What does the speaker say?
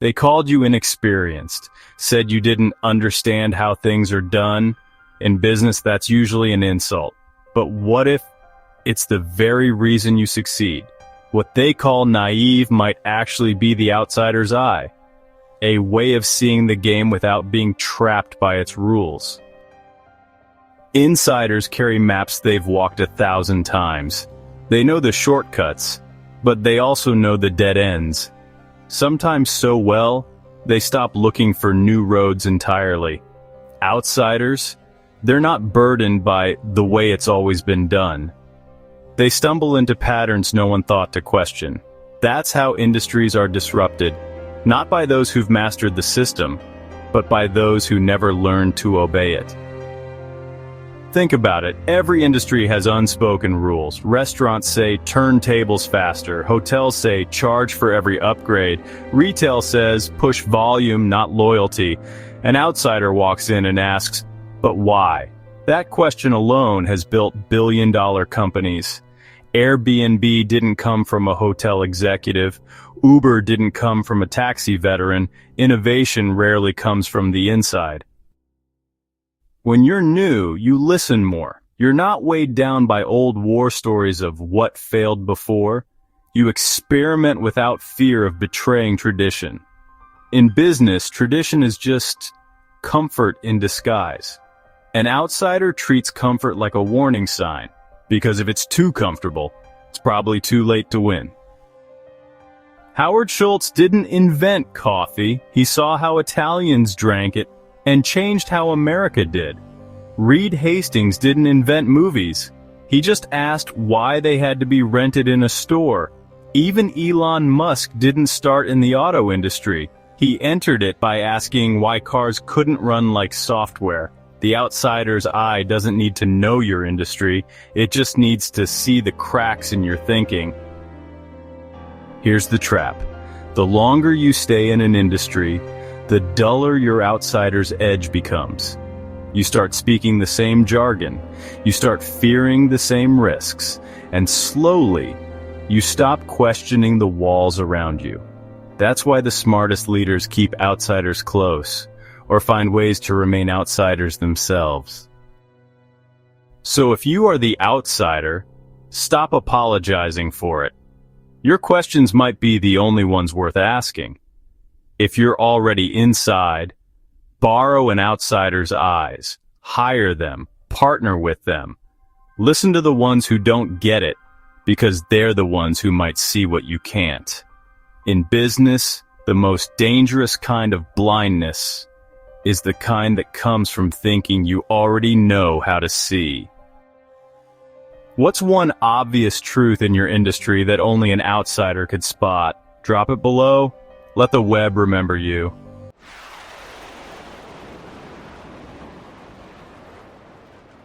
They called you inexperienced, said you didn't understand how things are done. In business, that's usually an insult. But what if it's the very reason you succeed? What they call naive might actually be the outsider's eye, a way of seeing the game without being trapped by its rules. Insiders carry maps they've walked 1,000 times. They know the shortcuts, but they also know the dead ends. Sometimes so well, they stop looking for new roads entirely. Outsiders, they're not burdened by the way it's always been done. They stumble into patterns no one thought to question. That's how industries are disrupted, not by those who've mastered the system, but by those who never learned to obey it. Think about it. Every industry has unspoken rules. Restaurants say turn tables faster. Hotels say charge for every upgrade. Retail says push volume, not loyalty. An outsider walks in and asks, but why? That question alone has built billion-dollar companies. Airbnb didn't come from a hotel executive. Uber didn't come from a taxi veteran. Innovation rarely comes from the inside. When you're new, you listen more. You're not weighed down by old war stories of what failed before. You experiment without fear of betraying tradition. In business, tradition is just comfort in disguise. An outsider treats comfort like a warning sign, because if it's too comfortable, it's probably too late to win. Howard Schultz didn't invent coffee. He saw how Italians drank it and changed how America did. Reed Hastings didn't invent movies. He just asked why they had to be rented in a store. Even Elon Musk didn't start in the auto industry. He entered it by asking why cars couldn't run like software. The outsider's eye doesn't need to know your industry. It just needs to see the cracks in your thinking. Here's the trap. The longer you stay in an industry, the duller your outsider's edge becomes. You start speaking the same jargon. You start fearing the same risks. And slowly, you stop questioning the walls around you. That's why the smartest leaders keep outsiders close, or find ways to remain outsiders themselves. So if you are the outsider, stop apologizing for it. Your questions might be the only ones worth asking. If you're already inside, borrow an outsider's eyes, hire them, partner with them. Listen to the ones who don't get it, because they're the ones who might see what you can't. In business, the most dangerous kind of blindness is the kind that comes from thinking you already know how to see. What's one obvious truth in your industry that only an outsider could spot? Drop it below. Let the web remember you.